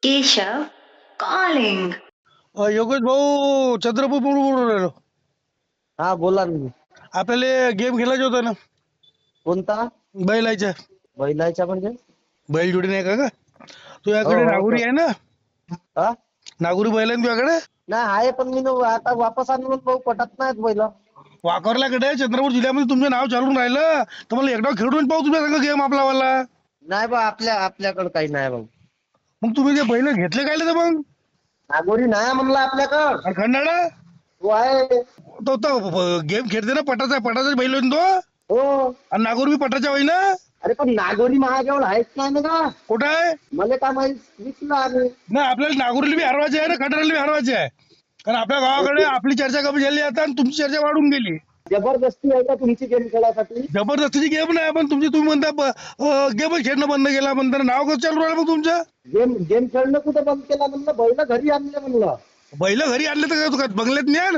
Keshav calling. Yogesh भाऊ चंद्रपूर बोलून राहिलो. हा बोला ना. आपल्याला गेम खेळायचा होता ना कोणता? बैलाच्या. बैलाच्या म्हणजे? बैल जोडी नाही का तुझ्याकडे? हो हो नागोरी आहे ना? हा? नागोरी बैल आहे ना तुझ्याकडे? नाही आहे, पण मी आता वापस आणून भाऊ पटत नाहीत बैल. वाकरल्याकडे चंद्रपूर जिल्ह्यामध्ये तुमचं नाव चालून राहिलं तर मला एकदा खेळून पाहू तुमच्या संग गेम आपलावाला. नाही बा, आपल्याकडे काही नाही भाऊ. मग तुम्ही ते बैल घेतले काय तर मग? नागोरी नाही म्हणलं आपल्याकडं. आणि खंडाळा तो आहे. तो गेम खेळते ना पटाचा बैल आहे ना तो. हो. आणि नागोरी बी पटाच्या होई ना? अरे पण नागोरी महाजवळ आहेच नाही ना का? कुठं आहे? मला काय माहित, विकला आम्ही. नाही आपल्याला नागोरीला बी हरवायचे आहे ना खंडाळ्याला बी हरवायचे आहे. कारण आपल्या गावाकडे आपली चर्चा कमी झाली आता आणि तुमची चर्चा वाढून गेली. जबरदस्ती आहे का तुमची गेम खेळायसाठी? जबरदस्तीची गेम नाही, पण तुम्ही म्हणता गेमच खेळणं बंद केला म्हणता. नाव कसं चालू राहिलं मग तुमचं? गेम गेम खेळणं कुठं बंद केला म्हणलं? बैल घरी आणले म्हणलं. बैल घरी आणले तर काय बंगल्यात न्याल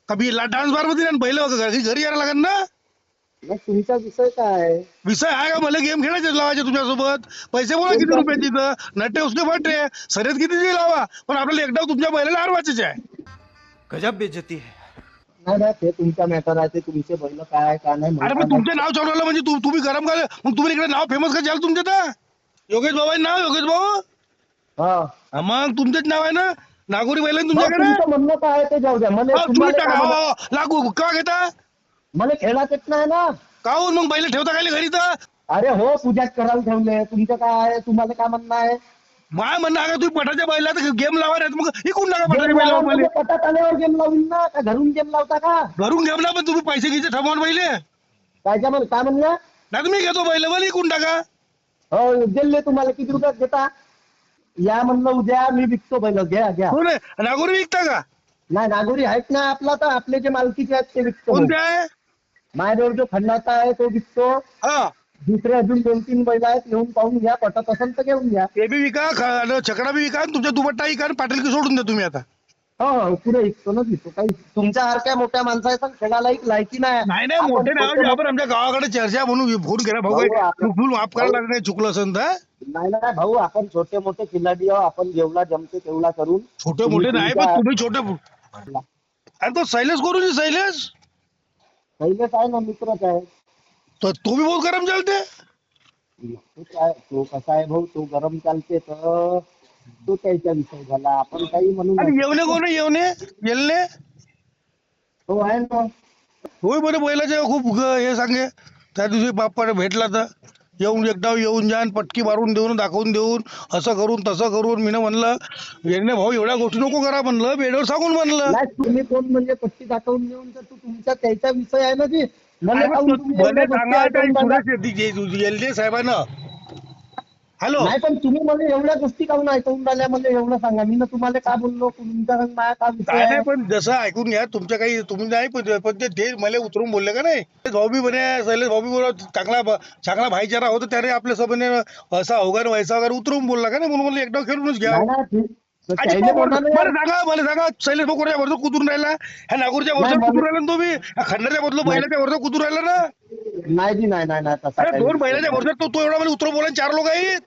का? डान्स बार मध्ये बैल घरी यायला लागेल ना? मग तुमचा विषय काय? विषय आहे का? मला गेम खेळायचे लावायचे तुमच्यासोबत. पैसे बोला किती रुपये तिथं नट्टे उसके फटे शर्यत किती लावा, पण आपल्याला एकदा तुमच्या बैलाला हरवायचेच आहे. गजब बेइज्जती है. नाही नाही, ते तुमचा मॅटर आहे. ते तुमचे बैल काय आहे काय नाही अरे पण तुमचे नाव चालू राहिलं म्हणजे तुम्ही गरम करा. मग तुम्ही इकडे नाव फेमस का झालं तुमच्या? तर योगेश भाऊ आहे नाव, योगेश भाऊ. हा. हा, मग तुमचेच नाव आहे ना नागोरी बैल आहे मग तुमच्याकडे. तुमचं म्हणणं काय आहे ते जाऊ द्या. मला तुम्ही तुम्हाला टाका. काय म्हणा- लागू का घेता? मला खेळात येत नाही ना. काहून मग बैल ठेवता काय घरी? तर अरे हो, पूजा करायला ठेवले. तुमचं काय आहे? तुम्हाला काय म्हणणं आहे? माय म्हणणं आहे का तुम्ही पटाच्या बैला तर गेम लावा नाही तर मग इकून टाका गेम पटाच्या बैला. लावायला पटात आल्यावर गेम लावून ना, का घरून गेम लावता का? घरून घेमला पण तुम्ही पैसे घ्यायचे ठमवून पहिले. काय म्हणलं? नाही तुम्ही घेतो बैल मला इकून टाका. हो दिले. तुम्हाला किती रुपयात देता? या म्हणलं उद्या मी विकतो बैल. घ्या. हो रे, नागोरी विकता का? नाही नागोरी आहेत ना आपला, तर आपले जे मालकीचे आहेत ते विकतो. कोणते आहे? माझ्याजवळ जो खंडाचा आहे तो विकतो. हा दुसरे अजून 2-3 बैल आहेत, येऊन पाहून घ्या. पटत असेल तर घेऊन घ्या. ते बी विका, छकडा बी विका, तुमच्या दुपट्टा विका आणि पाटील की सोडून द्या तुम्ही आता. हो पुढे विकतो ना विकतो. काही तुमच्यासारख्या मोठ्या माणसाचा खेळायला लायकी नाही. नाही मोठे नाही, आपण आमच्या गावाकडे चर्चा म्हणून फोन केला भाऊ. भाऊ, आपण- फुल माफ करायला लागलं नाही चुकलं असेल तर. नाही भाऊ, आपण छोटे मोठे खिलाडी आहो. आपण जेवढा जमते तेवढा करून. छोटे मोठे नाही, पण तुम्ही छोटे. अरे तो शैलेश करू शैलेश पहिलेच आहे ना, मित्रच आहे. तो बी बहुत गरम चालते. तो कसा आहे भाऊ, तो गरम चालते तर तो त्याचा विषय झाला. आपण काही म्हणून आणि येवले कोण आहे? येलने तो आहे ना. होय बरं. बैलाचे खूप हे सांगे. त्या दिवशी बाप्पा भेटला तर एकदा येऊन जा आणि पटकी मारून देऊन दाखवून देऊन असं करून तसं करून मी म्हणलं येणे भाऊ एवढ्या गोष्टी नको करा म्हणलं, बेडवर सांगून म्हणलं. नाही, तुम्ही कोण म्हणजे पट्टी दाखवून देऊन, तर तो तुमचा त्याचा विषय आहे ना. ती मला काहून तुम्ही एवढ्या गोष्टी ऐकवून राहिल्या? येलदे साहेबांना हॅलो. नाही, पण तुम्ही मला एवढ्या गोष्टी काहून ऐकवून राहिल्या? मला एवढं सांगा. मी ना तुम्हाला काय बोललो? तुमचा माझा काय विषय काय आहे? नाही, पण जसं ऐकून घ्या तुमच्या काही तुम्ही नाही, पण ते मला उतरून बोलले का नाही. भाऊ बी म्हणे शैलेश भाऊ बी बोला चांगला भाईचारा होता त्याने आपल्या सोबत असा वगैरे वैसा वगैरे उतरून बोलला का नाही, म्हणून मला एकदा खेळूनच घ्या. नाही ना, तर आणि त्याला बोला ना. मला सांगा शैलेश भाऊ कोणाच्या वरचं कुतरून राहिला? ह्या नागूरच्या वरचं नाही, कुतरून राहिला ना तुम्ही? खंडाच्या बदलो बैलाच्या वरचं कुतरून राहिला ना? नाही जी, नाही तसा अरे काही दोन विषय बैलाच्या नाही. वरचं तो एवढा मला उतरून बोला. 4 लोक आहेत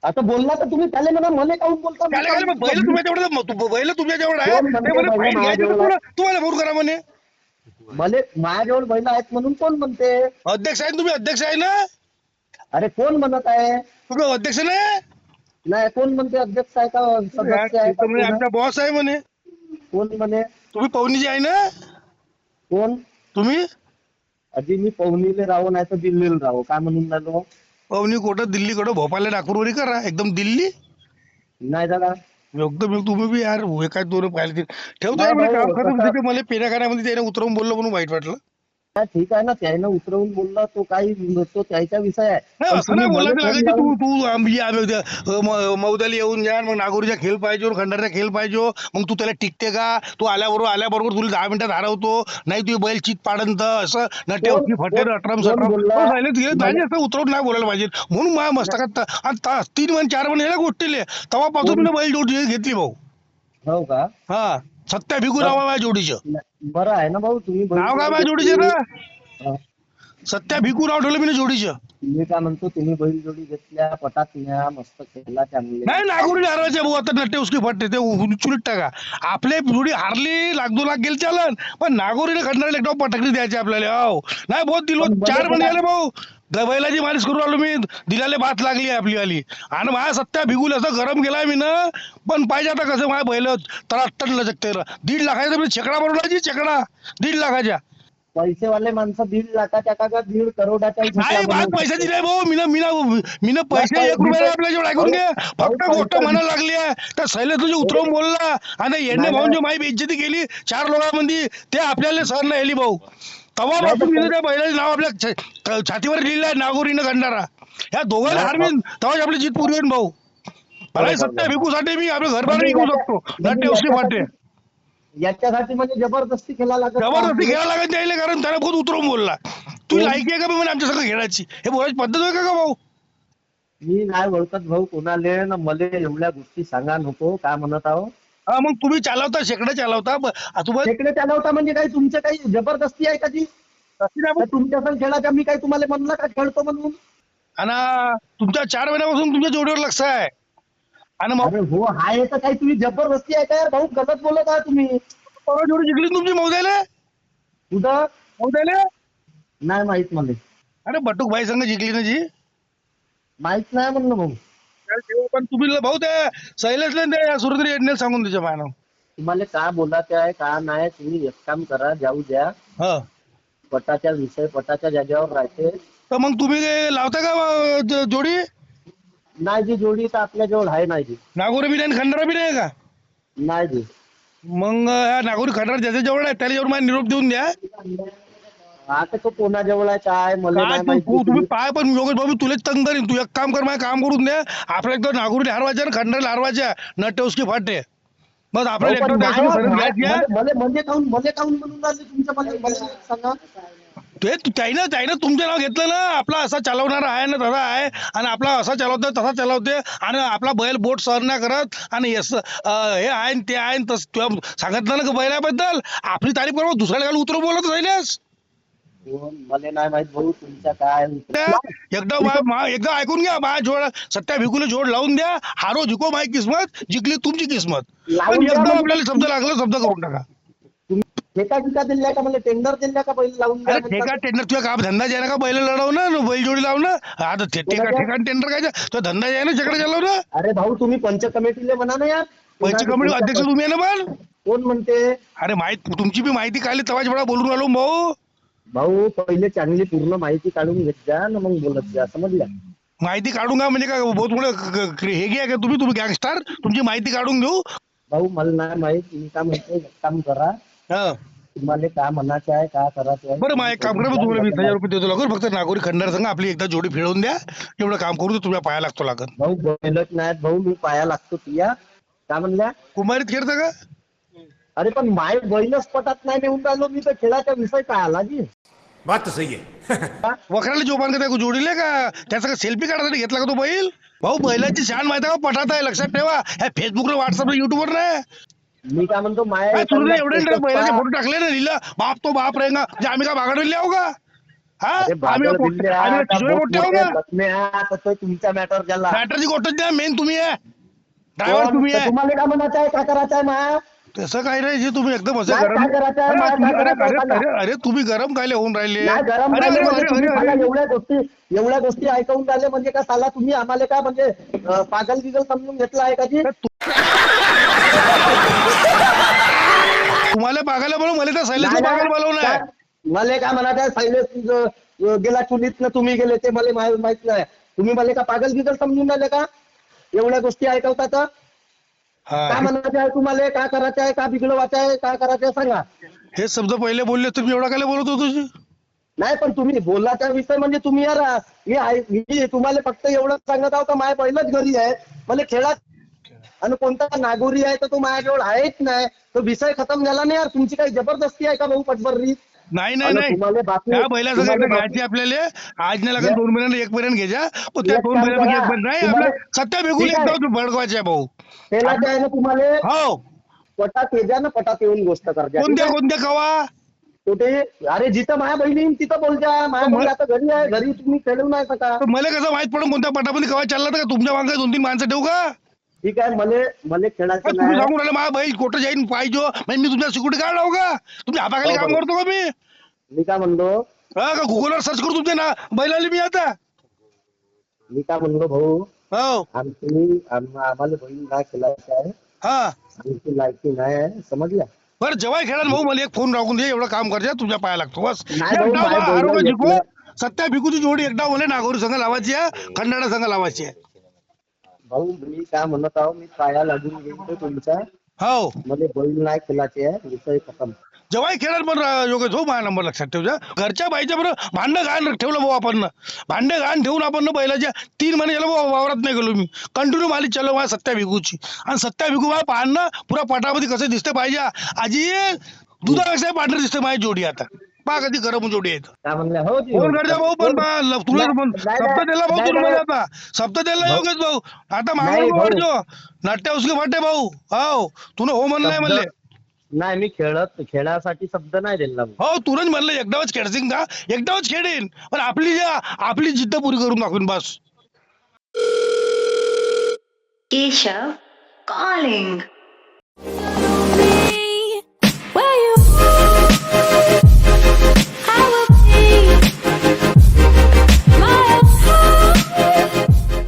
आता बोलला तर तुम्ही त्याला म्हणा, मला काहून बोलता? त्याला काय बैल तुमच्या तेवढं बैल तुमच्या जवळ आहे कोण म्हणते ते म्हणे बैल fight घ्यायची तर माझ्याजवळ तुम्हाला फोन करा म्हणे. मला माझ्याजवळ बैल आहेत म्हणून कोण म्हणते? अध्यक्ष आहे तुम्ही, अध्यक्ष आहे ना अरे कोण म्हणत आहे? तुम्ही? अध्यक्ष नाही नाही, कोण म्हणते? अध्यक्ष आहे का सदस्य आहे का? म्हणे आमचा बॉस आहे म्हणे. कोण म्हणे? तुम्ही पवनीजी आहे ना? कोण? तुम्ही आधी मी पवनीले राहो नाही तर दिल्लीला राहो. काय म्हणून राहिलो? पवनी कुठं? दिल्लीकडं भोपाळला नागपूरवरी करा एकदम दिल्ली नाही दादा. एकदम. तुम्ही बी यार हे काय दोन पाहिले ठेवतो नाही मला भाऊ, काम खतम कसं- तिथे. मला पेऱ्याखान्यामध्ये त्याने उतरवून बोललं म्हणून वाईट वाटलं. हा, ठीक आहे ना. त्यानं उतरवून बोलला तो काही तो त्याचा विषय आहे. नाही पण असं तुम्ही नाही बोलायचं मला लागायचं. फोन तू लावून- तू आम्ही मौदाली येऊन जा, मग नागोरीचा खेळ पाहिजे, खंडारचा खेळ पाहिजे, मग तू त्याला टिकते का? तू आल्याबरोबर तुला 10 मिनिटात हरवतो. नाही तू बैल चित पाडन तर असं नट्टे कोण- उठकी फटे कोण- अठराम कोण सटराम बोलला? पाहिजे. असं उतरवून नाही बोलायला पाहिजे म्हणून माझ्या मस्तकात 3 महिने 4 महिने याला गोष्टीले तेव्हापासून मी बैल जोडी घेतली भाऊ. हो का? हा, सत्या भिगू नाव आहे माझ्या जोडीचं. बरं आहे ना भाऊ. तुम्ही नाव काय माझ्या जोडीचं ना? हा. सत्या भिकू नाव ठेवलं मी जोडीचं. मी काय म्हणतो, तुम्ही बैलजोडी घेतल्या, पटात न्या, मस्त खेळला चांगले. नाही नागोरी हारवायचे भाऊ आता नट्टे उसकी फटते ते चुलीत टाका. आपले जोडी हारली लाख 2 लाख गेल चालन, पण नागोरीने खंडाला एक डाव पटकली द्यायची आपल्याला. हो नाही बहुत दिलो पण बरं 4 महिने बघा. झाले भाऊ. बैलाची मालिश करून आलो मी, दिलाले भात लागली आपली वाली. आणि माझ्या सत्या भिगूल असं गरम गेलाय मी ना. पण पाहिजे आता कसं माझ्या बैल तराट्टन लचकते. 1.5 लाखाचा मी छकडा बनवला, छकडा 1.5 लाखाच्या. पैसेवाले माणसं 1.5 लाखाच्या का 1.5 करोडाच्या नाही बात पैसे दिले भाऊ. मीनं पैसे 1 रुपया आपल्याजवळ ऐकून घे. फक्त गोष्ट म्हणायला लागली आहे. त्या शैलेश तुझी उतरवून बोलला आणि येणे नाही, भाऊन नाही. माई बेइज्जती केली 4 लोकांमध्ये, ते आपल्याला सहन नाही आली भाऊ. तेव्हापासून मी त्या बैलाचं नाव आपल्या छातीवर लिहिलं आहे, नागोरीनं खंडारा. ह्या दोघांना नाही, हारवीन तेव्हाच आपली जीत पूर्वी होईल भाऊ. मला सत्य भिकूसाठी मी आपलं घर बाहेर विकू शकतो. नट्टे उसकी फाटे याच्यासाठी म्हणजे जबरदस्ती खेळायला लागत. जबरदस्ती खेळायला लागत द्यायला, कारण त्याला बहुत उतरवून बोलला. तू लायकी आहे का म्हणजे आमच्या सगळं खेळायची? हे बोलायची पद्धत होय का भाऊ? मी नाही ओळखत भाऊ कोणाले ना, मला एवढ्या गोष्टी सांगा नको. काय म्हणत आहो? हा मग तुम्ही चालवता, शेकडे चालवता. तुम्हाला शेकडे चालवता म्हणजे काय तुमचं काही जबरदस्ती आहे का ती? तर तुमच्या संग खेळाच्या मी काय तुम्हाला म्हणलं का खेळतो म्हणून? आणि तुमच्या 4 महिन्यापासून तुमच्या जोडीवर लक्ष आहे. आणि मग अरे हो, आहे तर काही तुम्ही जबरदस्ती आहे का भाऊ? गलत बोलत आहे तुम्ही. परवा जोडी जिंकली तुमची मौद्याले कुठं? मौद्याले. नाही माहित मला. अरे बटूक भाई संघ जिंकली ना जी. माहित नाही म्हणलं भाऊ. पण तुम्ही भाऊ त्या शैलेशला त्या सुरतरी येडण्याला सांगून त्याच्या मायनं. तुम्हाला का बोलायचं आहे का नाही, तुम्ही एक काम करा, जाऊ द्या. हा पटाच्या विषय पटाच्या जागेवर राहते. तर मग तुम्ही लावता का जोडी? नाही जी जोडी तर आपल्या जवळ आहे. नाही जी, नागोरी बी नाही खंडारा बी नाही का? नाही जी. मग ह्या नागोरी खंडारा ज्याच्या जवळ आहे त्याला जवळ मला निरोप देऊन द्या. आता तो कोणाजवळ आहे काय मला काय नाही माहिती. तुम्ही पाय पण योगेश भाऊ तुलाच तंग करीन. तू एक काम कर, माझं काम करून द्या. आपल्या एकदा नागोरीला हरवायच्या आणि खंडाला हरवायच्या, नट्टे उसकी फाटे. मग आपल्याला हो, पण एकदा त्यासोबत सरळ match घ्या. म्हणजे काऊन म्हणून राहिले तुमच्या मला सांगा. ते त्यानं तुमचं नाव घेतलं ना. आपला असा चालवणारा आहे ना, तसा आहे. आणि आपला असा चालवतोय तसा चालवते. आणि आपला बैल बोट सहन नाही करत. आणि हे आहे न ते आहे न तसं तुला सांगितलं ना का बैलाबद्दल आपली तारीफ करू, दुसऱ्याला घालून उतरू बोलत राहिल्यास. मला नाही माहित भाऊ तुमच्या काय. एकदा ऐकून घ्या. माझ्या जोड सत्या भिकूला जोड लावून द्या. हारो जिको माझी किस्मत, जिंकली तुमची किस्मत. लावून पण द्या एकदा म्हणजे- आपल्याला शब्द लागला, शब्द करून टाका. ठेका ठिका दिल्या का मला, टेंडर दिल्या का बैल लावून द्या अरे म्हणतात. ठेका टेंडर तुझ्या काम धंदा जाय ना का बैल लढव ना, बैल जोडी लाव ना. आता ठेका टेंडर काय तो धंदा जाय ना, शेकडे चालव ना. अरे भाऊ तुम्ही पंच कमिटीले म्हणा ना यार. पैसे कमिटी अध्यक्ष तुम्ही आहे ना. पण कोण म्हणते? अरे तुमची बी माहिती काढली तवाच वेळा बोलून राहिलो भाऊ. भाऊ पहिले चांगली पूर्ण माहिती काढून घेत जा ना, मग बोलत जा. समजल्या? माहिती काढून का म्हणजे काय बहुत मोठं हे घ्या का तुम्ही गँगस्टर? तुमची माहिती काढून घेऊ. भाऊ मला नाही माहित. तुम्ही काय म्हणते, एक काम करा. हा तुम्हाला काय म्हणायचं आहे, काय करायचं आहे. बरं मग एक काम करा, मी तुम्हाला 20,000 रुपये देतो लागून. फक्त नागोरी खंडार संघ आपली एकदा जोडी फिरवून द्या. एवढं काम करू तुझ्या पाया लागतो लागत. भाऊ बैलच नाहीत भाऊ, मी पाया लागतो तुया. काय म्हणल्या? कुमारीत खेळता का? अरे पण माय बैलच पटात नाही नेऊन राहिलो मी, तर खेळाचा विषय काय आला जी? बात तो सही है. वखराला जोपान का जोडीले का त्याचा सेल्फी काढायसाठी घेतला का तो बैल? भाऊ बैलाची शान माहिती आहे का? पटात आहे, लक्षात ठेवा. ह्या फेसबुकला व्हॉट्सअपला युट्यूबवर नाही. मी काय म्हणतो, माय तुला एवढे बैलाचे फोटो टाकले ना, लिहिलं बाप तो बाप रहेगा म्हणजे आम्ही का बागडले आहो का? हा आम्ही मोठे आहो का? तुमचा मॅटर झाला. मॅटरची गोष्ट द्या. मेन तुम्ही आहे, ड्रायव्हर तुम्ही आहे. तुम्हाला काय म्हणायचं आहे, काय करायचं आहे मा? तसं काही नाही. जे तुम्ही एकदम असं काय गरम करायचं आहे, काय करायचं आहे? अरे तुम्ही गरम कायले होऊन राहिले? नाही, गरम अरे, राहिले अरे, म्हणजे अरे, तुम्ही अरे, मला अरे. एवढ्या गोष्टी ऐकवून राहिले म्हणजे काय साला तुम्ही आम्हाला काय म्हणजे पागल बिगल समजून घेतला आहे का जी? तुम्हाला पागायला बोलू, मला त्या शैलेशला पागायला बोलवलं आहे. मला काय म्हणायचं आहे, शैलेश गेला चुलीत ना तुम्ही गेले ते मला माहित नाही. तुम्ही मला का पागल बिगल समजून राहिले का? एवढ्या गोष्टी ऐकवतात. हा, काय म्हणायचं आहे तुम्हाला, काय करायचं आहे, काय बिघडवायचं आहे, काय करायचं आहे सांगा. हे शब्द पहिले बोलले तुम्ही एवढा काय बोलत होतो तुझी? नाही पण तुम्ही बोलाचा विषय म्हणजे तुम्ही यार मी तुम्हाला फक्त एवढं सांगत आहो का माझ्या पहिलंच घरी आहे, मला खेळात आणि कोणता नागोरी आहे तर तो माझ्याजवळ आहेच नाही. तो विषय खतम झाला नाही यार. तुमची काही जबरदस्ती आहे का भाऊ पटबर्री? नाही नाही नाही, त्या बैलाचं घ्यायची आपल्याला. आज नाही लागेल 2 महिन्यानं 1 महिन्यानं घ्यायच्या. पण त्या 2 महिन्यापैकी 1 महिना नाही. आपल्या सत्या बेगून एकदा भडकवायचे भाऊ. त्याला आहे ना तुम्हाला हो पटात येजा ना, पटात येऊन गोष्ट करजा. कोणत्या कवा कुठे? अरे जिथं माझ्या बहिणी येईन तिथं बोलत्या. माझ्या बहीण आता घरी आहे, घरी तुम्ही खेळू नाही का? तर मला कसं माहित पडून कोणत्या पटामध्ये केव्हा चालला तर का तुमच्या मागे 2-3 माणसं ठेवू का? ठीक आहे, मले खेळायचं तुम्ही नाही. सांगून राहिले माझ्या बैल कुठं जाईन पाहिजे म्हणजे मी तुमच्या सिक्युरिटी गार्ड लावू का? तुमच्या हाताखाली हो, काम हो. करतो का मी? मी काय म्हणलो हा का गुगलवर सर्च करू तुमचे ना बैलाली मी आता भाऊ, हो आम्हाला बहीण नाही खेळायचं आहे, हा आमची लायकी नाही आहे, समजल्या? बरं जेव्हा खेळा भाऊ मला एक फोन राखून दे एवढं काम करते तुमच्या पाया लागतो बस नाही भाऊ, माझ्या आरोग्य बहिणीला जिंकू घेतलं. सत्या भिकूची जोडी एकदा मला नागोरी संघ लावायची आहे खंडाळा संघ लावायची आहे भाऊ मी काय म्हणत आहो, मी पाया लागून गेलो तुमच्या, हो मला बहीण नाही खेळायची आहे, विषय खतम. जेव्हाही खेळाल पण योगेश हो माझा नंबर लक्षात ठेवजा घरच्या बाईच्या बरोबर भांडं घाण ठेवलं भाऊ आपण भांडे घाण ठेवून आपण बैलाच्या 3 महिने गेलो भाऊ वावरात नाही गेलो मी कंटिन्यू मालिक चालू माझ्या सत्या भिकूची आणि सत्या भिकू मला पाहणं पुरा पटामध्ये कसं दिसते पाहिजे आजी दुधापेक्षा पांढरी दिसते माझी जोडी आता पहा कधी गरम जोडी आहे काय म्हणलं? हो जी, फोन करजा भाऊ पण तुला सप्त दिला भाऊ नाही, तुला नाही. आता सप्त दिला भाऊ. योगेश भाऊ आता नाही, मागून भाऊ. वाढतो नाट्य उसके फाटे भाऊ हो तुला हो म्हणलंय म्हणले नाही, मी खेळासाठी शब्द नाही दिला. हो तुरंत म्हणलं एकदाच खेळशील का एकदाच खेळेन पण आपली जिद्द पुरी करून दाखवीन बस Keshav calling.